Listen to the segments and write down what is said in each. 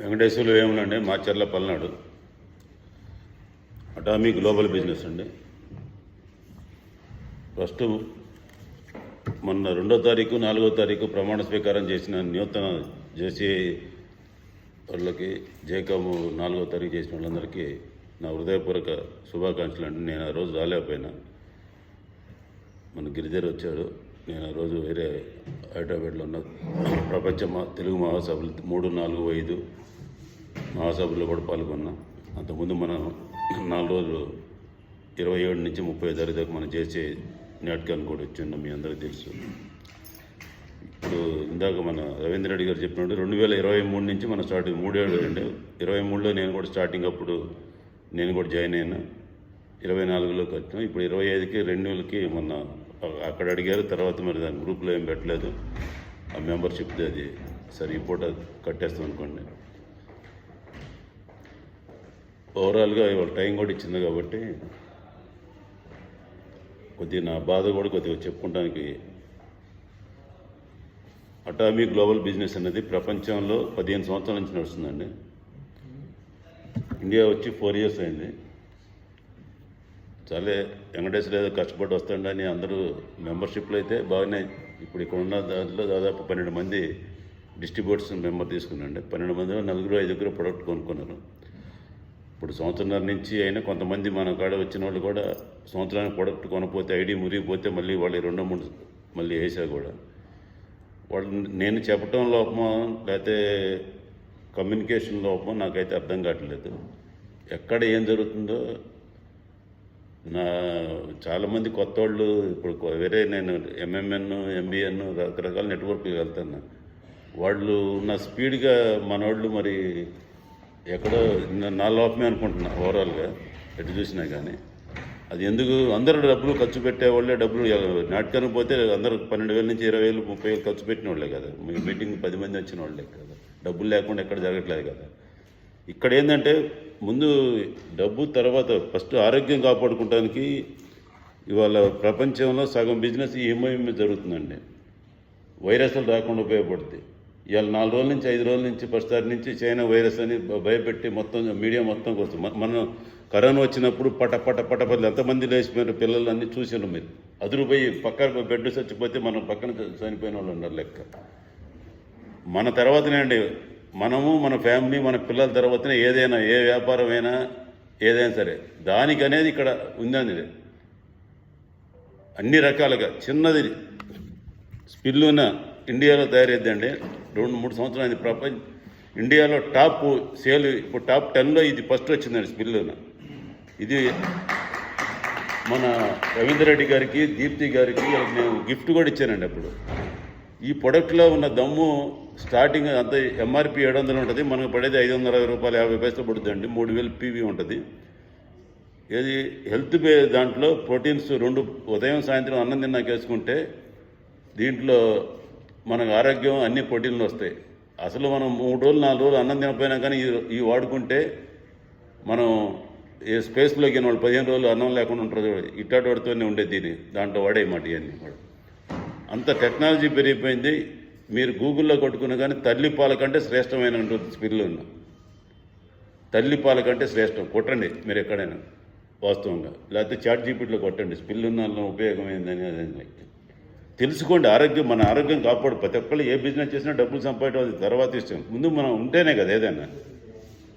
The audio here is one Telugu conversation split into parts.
వెంకటేశ్వర్లు ఏమనండి Macherla Palnadu Atomy global business అండి. ఫస్ట్ మొన్న 2వ తారీఖు 4వ తారీఖు ప్రమాణ స్వీకారం చేసిన నూతన జేసీ వాళ్ళకి జేకామ్ 4వ తారీఖు చేసిన వాళ్ళందరికీ నా హృదయపూర్వక శుభాకాంక్షలు అండి. నేను ఆ రోజు రాలేకపోయినా, మన గిరిజర్ వచ్చాడు. నేను ఆ రోజు వేరే హైదరాబాద్లో ఉన్న ప్రపంచ తెలుగు మహాసభలు 3, 4, 5 మహాసభల్లో కూడా పాల్గొన్నాం. అంతకుముందు మనం 4 రోజులు 27 నుంచి 30 తారీఖు దాకా మనం చేసే నాటకాన్ని కూడా వచ్చిందాం, మీ అందరికీ తెలుసు. ఇప్పుడు ఇందాక మన రవీంద్ర రెడ్డి గారు చెప్పినట్టు 2023 నుంచి మనం స్టార్టింగ్ 3 ఏళ్ళు అండి. 23లో నేను కూడా స్టార్టింగ్ అప్పుడు నేను కూడా జాయిన్ అయినా, 24లోకి వచ్చాం. ఇప్పుడు 25కి రెన్యూల్కి మొన్న అక్కడ అడిగారు. తర్వాత మరి దాని గ్రూప్లో ఏం పెట్టలేదు, ఆ మెంబర్షిప్ది అది సరే ఈ పూట కట్టేస్తాం అనుకోండి. ఓవరాల్గా ఇవాళ టైం కూడా ఇచ్చింది కాబట్టి కొద్దిగా నా బాధ కూడా కొద్దిగా చెప్పుకోవడానికి. అటామీ గ్లోబల్ బిజినెస్ అనేది ప్రపంచంలో 15 సంవత్సరాల నుంచి నడుస్తుందండి. ఇండియా వచ్చి 4 years అయింది. చాలా వెంకటేశ్వర ఏదో కష్టపడి వస్తాడని అందరూ మెంబర్షిప్లు అయితే బాగానే. ఇప్పుడు ఇక్కడ ఉన్న దాంట్లో దాదాపు 12 మంది డిస్ట్రిబ్యూటర్స్ మెంబర్ తీసుకున్నాండి. 12 మందిలో 4-5 ప్రొడక్ట్ కొనుక్కున్నారు. ఇప్పుడు సంవత్సరాల నుంచి అయినా కొంతమంది మన కాడ వచ్చిన వాళ్ళు కూడా సంవత్సరానికి ప్రొడక్ట్ కొనపోతే ఐడి మురిగిపోతే మళ్ళీ వాళ్ళు 2-3 మళ్ళీ వేసా కూడా వాళ్ళు నేను చెప్పటం లోపమో లేకపోతే కమ్యూనికేషన్ లోపమో నాకైతే అర్థం కావట్లేదు. ఎక్కడ ఏం జరుగుతుందో చాలామంది కొత్త వాళ్ళు ఇప్పుడు వేరే నేను ఎంఎంఎన్, ఎంబీఎన్ రకరకాల నెట్వర్క్కి వెళ్తాను. వాళ్ళు ఉన్న స్పీడ్గా మనోళ్ళు మరి ఎక్కడో నా లోపమే అనుకుంటున్నా. ఓవరాల్గా ఎటు చూసినా కానీ అది ఎందుకు అందరూ డబ్బులు ఖర్చు పెట్టేవాళ్ళే. డబ్బులు నాటకానికి పోతే అందరూ 12,000 నుంచి 20,000, 30,000 ఖర్చు పెట్టిన వాళ్ళే కదా. మీటింగ్ 10 మంది వచ్చిన వాళ్ళే కదా. డబ్బులు లేకుండా ఎక్కడ జరగట్లేదు కదా. ఇక్కడ ఏంటంటే ముందు డబ్బు, తర్వాత ఫస్ట్ ఆరోగ్యం కాపాడుకోవడానికి ఇవాళ ప్రపంచంలో సగం బిజినెస్ ఏమేమి జరుగుతుందండి. వైరస్లు రాకుండా ఉపయోగపడుతుంది. ఇవాళ 4 రోజుల నుంచి 5 రోజుల నుంచి ఫస్ట్ నుంచి చైనా వైరస్ అని భయపెట్టి మొత్తం మీడియా మొత్తం కోసం మనం కరోనా వచ్చినప్పుడు పట ఎంతమంది లేచిపోయిన పిల్లలన్నీ చూసాను. మీరు అదురుపోయి పక్కన బెడ్ చచ్చిపోతే మనం పక్కన చనిపోయిన వాళ్ళు ఉన్నారు లెక్క. మన తర్వాతనే అండి మనము, మన ఫ్యామిలీ, మన పిల్లల తర్వాతనే ఏదైనా, ఏ వ్యాపారమైనా ఏదైనా సరే దానికి అనేది ఇక్కడ ఉందండి. అన్ని రకాలుగా చిన్నది స్పిల్లున ఇండియాలో తయారైద్దండి. 2-3 సంవత్సరాలు ఇండియాలో టాప్ సేల్, ఇప్పుడు టాప్ 10లో ఇది ఫస్ట్ వచ్చిందండి స్పిల్లున. ఇది మన రవీంద్ర రెడ్డి గారికి, దీప్తి గారికి నేను గిఫ్ట్ కూడా ఇచ్చానండి. అప్పుడు ఈ ప్రొడక్ట్లో ఉన్న దమ్ము స్టార్టింగ్ అంత ఎంఆర్పి 700 ఉంటుంది, మనకు పడేది 560 రూపాయలు 50 పైసలు పడుతుందండి. 3000 పీవీ ఉంటుంది. ఏది హెల్త్ దాంట్లో ప్రోటీన్స్ 2 ఉదయం సాయంత్రం అన్నం తిన్నాక వేసుకుంటే దీంట్లో మనకు ఆరోగ్యం అన్ని ప్రోటీన్లు వస్తాయి. అసలు మనం 3 రోజులు 4 రోజులు అన్నం తినకపోయినా కానీ ఇవి వాడుకుంటే మనం ఏ స్పేస్లోకి వాళ్ళు 15 రోజులు అన్నం లేకుండా ఉంటారు. ఇట్టాటి వాడితోనే ఉండేది దీన్ని, దాంట్లో వాడే మాట ఇవన్నీ కూడా. అంత టెక్నాలజీ పెరిగిపోయింది. మీరు గూగుల్లో కొట్టుకున్నా కానీ తల్లిపాల కంటే శ్రేష్టమైన స్పిల్లు ఉన్న తల్లిపాల కంటే శ్రేష్టం. కొట్టండి మీరు ఎక్కడైనా వాస్తవంగా, లేకపోతే చాట్ జీపీటీలో కొట్టండి స్పిల్లు ఉన్న ఉపయోగం ఏందని. అదే తెలుసుకోండి. ఆరోగ్యం, మన ఆరోగ్యం కాపాడు. ప్రతి ఒక్కళ్ళు ఏ బిజినెస్ చేసినా డబ్బులు సంపాదన అది తర్వాత ఇష్టం. ముందు మనం ఉంటేనే కదా ఏదైనా.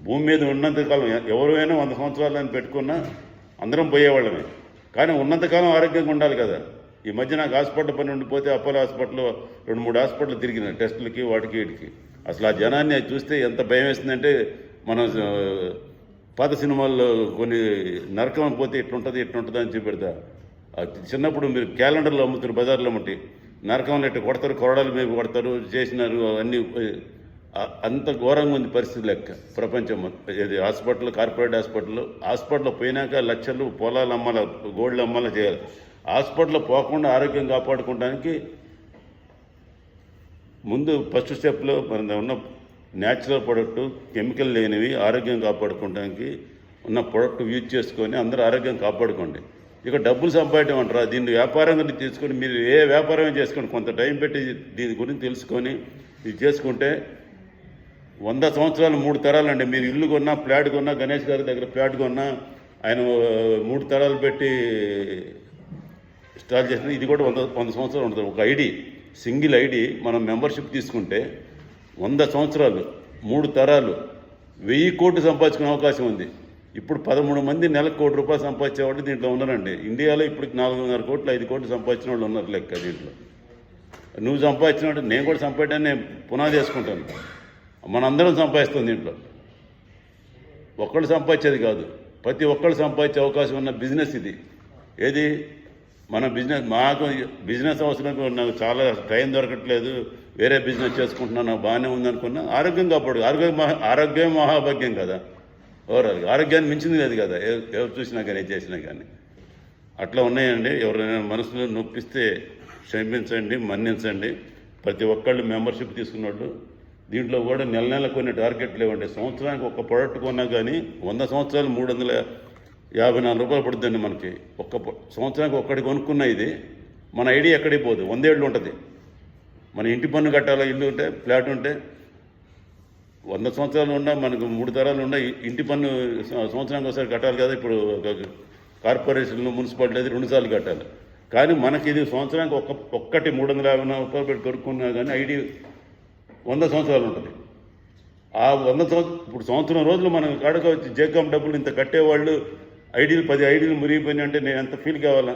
భూమి మీద ఉన్నంతకాలం ఎవరైనా 100 సంవత్సరాలని పెట్టుకున్నా అందరం పోయేవాళ్ళమే. కానీ ఉన్నంతకాలం ఆరోగ్యంగా ఉండాలి కదా. ఈ మధ్య నాకు హాస్పిటల్ పని ఉండిపోతే అపోలో హాస్పిటల్లో 2-3 హాస్పిటల్ తిరిగిన టెస్టులకి వాటికి వీటికి. అసలు ఆ జనాన్ని అది చూస్తే ఎంత భయం వేస్తుందంటే, మనం పాత సినిమాల్లో కొన్ని నరకం పోతే ఇట్లుంటుంది అని చూపెడతా. చిన్నప్పుడు మీరు క్యాలెండర్లో అమ్ముతారు బజార్లో అమ్మటి, నరకంలో ఇట్లా కొడతారు, కొరడాల మీద కొడతారు, చేసినారు అన్నీ. అంత ఘోరంగా ఉంది పరిస్థితి లెక్క ప్రపంచం. ఇది హాస్పిటల్, కార్పొరేట్ హాస్పిటల్లో పోయినాక లక్షలు పొలాలు అమ్మాల, గోల్డ్ అమ్మాల చేయాలి. హాస్పిటల్లో పోకుండా ఆరోగ్యం కాపాడుకోవడానికి ముందు ఫస్ట్ స్టెప్లో మన ఉన్న న్యాచురల్ ప్రొడక్ట్, కెమికల్ లేనివి ఆరోగ్యం కాపాడుకోవడానికి ఉన్న ప్రొడక్ట్ యూజ్ చేసుకొని అందరూ ఆరోగ్యం కాపాడుకోండి. ఇక డబ్బులు సంపాదడం అంటారా, దీన్ని వ్యాపారంగా తీసుకొని మీరు ఏ వ్యాపారమే చేసుకోండి. కొంత టైం పెట్టి దీని గురించి తెలుసుకొని ఇది చేసుకుంటే 100 సంవత్సరాలు 3 తరాలండి. మీరు ఇల్లు కొన్నా, ఫ్లాట్ కొన్నా, గణేష్ గారి దగ్గర ఫ్లాట్ కొన్నా, ఆయన 3 తరాలు పెట్టి స్టార్ట్ చేసిన ఇది కూడా 100 సంవత్సరాలు ఉంటుంది. ఒక ఐడి, సింగిల్ ఐడి మనం మెంబర్షిప్ తీసుకుంటే 100 సంవత్సరాలు 3 తరాలు 1000 కోట్లు సంపాదించుకునే అవకాశం ఉంది. ఇప్పుడు 13 మంది నెలకు ₹1 కోటి సంపాదించేవాళ్ళు దీంట్లో ఉన్నారండి. ఇండియాలో ఇప్పుడు 4.5 కోట్లు 5 కోట్లు సంపాదించిన వాళ్ళు ఉన్నారు లెక్క దీంట్లో. నువ్వు సంపాదించినట్టు నేను కూడా సంపాదించాను, నేను పునాది వేసుకుంటాను. మనందరం సంపాదిస్తాం దీంట్లో. ఒక్కళ్ళు సంపాదించేది కాదు, ప్రతి ఒక్కళ్ళు సంపాదించే అవకాశం ఉన్న బిజినెస్ ఇది. ఏది మన బిజినెస్. మాకు బిజినెస్ అవసరం, నాకు చాలా టైం దొరకట్లేదు, వేరే బిజినెస్ చేసుకుంటున్నాను, నాకు బాగానే ఉందనుకున్నా. ఆరోగ్యం కాపాడు. ఆరోగ్యం మహాభాగ్యం కదా. ఆరోగ్యాన్ని మించింది లేదు కదా, ఎవరు చూసినా కానీ చేసినా కానీ. అట్లా ఉన్నాయండి. ఎవరైనా మనసులో నొప్పిస్తే క్షమించండి, మన్నించండి. ప్రతి ఒక్కళ్ళు మెంబర్షిప్ తీసుకున్నట్టు దీంట్లో కూడా నెల కొన్ని టార్గెట్లు లేవండి. సంవత్సరానికి ఒక్క ప్రోడక్ట్ కొన్నా కానీ 100 సంవత్సరాలు ₹354 పడుతుందండి మనకి. సంవత్సరానికి ఒక్కటి కొనుక్కున్న ఇది మన ఐడియా ఎక్కడికి పోదు. 100 ఏళ్ళు ఉంటుంది. మన ఇంటి పన్ను కట్టాలో, ఇల్లు ఉంటే, ఫ్లాట్ ఉంటే 100 సంవత్సరాలు ఉన్నా, మనకు 3 తరాలు ఉన్నా ఇంటి పన్ను సంవత్సరానికి ఒకసారి కట్టాలి కదా. ఇప్పుడు కార్పొరేషన్లు, మున్సిపాలిటీ అయితే 2 సార్లు కట్టాలి. కానీ మనకి ఇది సంవత్సరానికి ఒక్కటి ₹354 పెట్టి కొనుక్కున్నా కానీ ఐడి 100 సంవత్సరాలు ఉంటుంది. ఆ 100 ఇప్పుడు సంవత్సరం రోజులు మనం కాడక వచ్చి జేకామ్ డబ్బులు ఇంత కట్టేవాళ్ళు 10 ఐడీలు మురిగిపోయినాయి అంటే నేను ఎంత ఫీల్ కావాలా?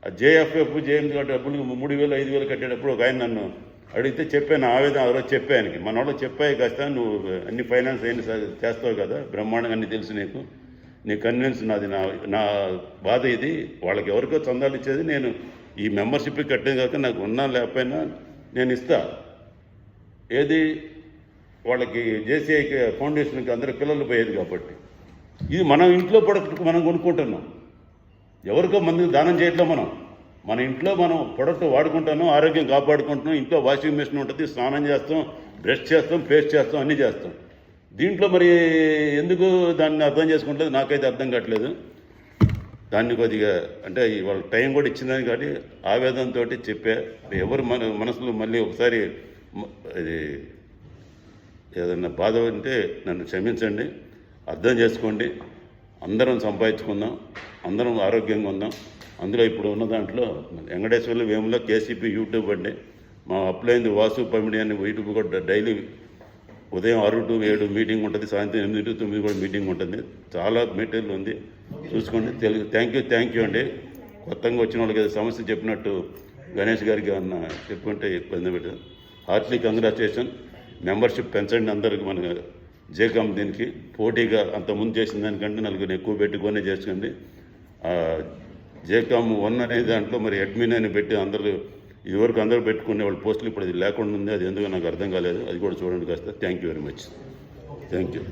ఆ జేఎఫ్ఎఫ్, జేఎంసీ డబ్బులు 3,000, 5,000 కట్టేటప్పుడు ఒక ఆయన నన్ను అడిగితే చెప్పాను, ఆవేదన ఆ రోజు చెప్పానికి. మన వాళ్ళు చెప్పాయి కాస్త, నువ్వు అన్ని ఫైనాన్స్ అన్ని చేస్తావు కదా, బ్రహ్మాండంగా అన్నీ తెలుసు నీకు, నీ కన్విన్స్ నాది, నా బాధ ఇది. వాళ్ళకి ఎవరికో చందాలు ఇచ్చేది, నేను ఈ మెంబర్షిప్కి కట్టేది కాక నాకు ఉన్నా లేకపోయినా నేను ఇస్తా. ఏది వాళ్ళకి జేసీఐకి ఫౌండేషన్కి అందరి పిల్లలు పోయేది కాబట్టి. ఇది మనం ఇంట్లో ప్రొడక్ట్ మనం కొనుక్కుంటున్నాం, ఎవరికో మందికి దానం చేయట్లేదు. మన ఇంట్లో మనం ప్రొడక్ట్ వాడుకుంటాను, ఆరోగ్యం కాపాడుకుంటున్నాం. ఇంట్లో వాషింగ్ మెషిన్ ఉంటుంది, స్నానం చేస్తాం, బ్రష్ చేస్తాం, పేస్ట్ చేస్తాం, అన్నీ చేస్తాం. దీంట్లో మరి ఎందుకు దాన్ని అర్థం చేసుకుంటుంది నాకైతే అర్థం కావట్లేదు. దాన్ని కొద్దిగా అంటే వాళ్ళ టైం కూడా ఇచ్చిందని కాబట్టి ఆవేదనతో చెప్పా. ఎవరు మన మనసులో మళ్ళీ ఒకసారి ఇది ఏదన్నా బాధ ఉంటే నన్ను క్షమించండి, అర్థం చేసుకోండి. అందరం సంపాదించుకుందాం, అందరం ఆరోగ్యంగా ఉందాం. అందులో ఇప్పుడు ఉన్న దాంట్లో వెంకటేశ్వర్లు వేములో కేసీపీ యూట్యూబ్ అండి. మా అప్లైంది వాసు పమిడి అని యూట్యూబ్ కూడా డైలీ ఉదయం 6 to 7 మీటింగ్ ఉంటుంది, సాయంత్రం 8 to 9 కూడా మీటింగ్ ఉంటుంది. చాలా మెటీరియల్ ఉంది, చూసుకోండి. థ్యాంక్ యూ అండి. కొత్తగా వచ్చిన వాళ్ళకి సమస్య చెప్పినట్టు గణేష్ గారికి ఏమన్నా చెప్పుకుంటే ఇబ్బంది పెట్టారు. Hartley congratulation. మెంబర్షిప్ పెంచండి అందరికి. మన జేకామ్ దీనికి పోటీగా అంతకుముందు చేసిన దానికంటే 4 ఎక్కువ పెట్టుకొనే చేసుకోండి. జేకామ్ 1 అనే దాంట్లో మరి అడ్మిన్ అని పెట్టి అందరూ ఇదివరకు అందరూ పెట్టుకునే వాళ్ళు పోస్టులు ఇప్పుడు అది లేకుండా ఉంది. అది ఎందుకు నాకు అర్థం కాలేదు, అది కూడా చూడండి కాస్త. Thank you very much. Thank you.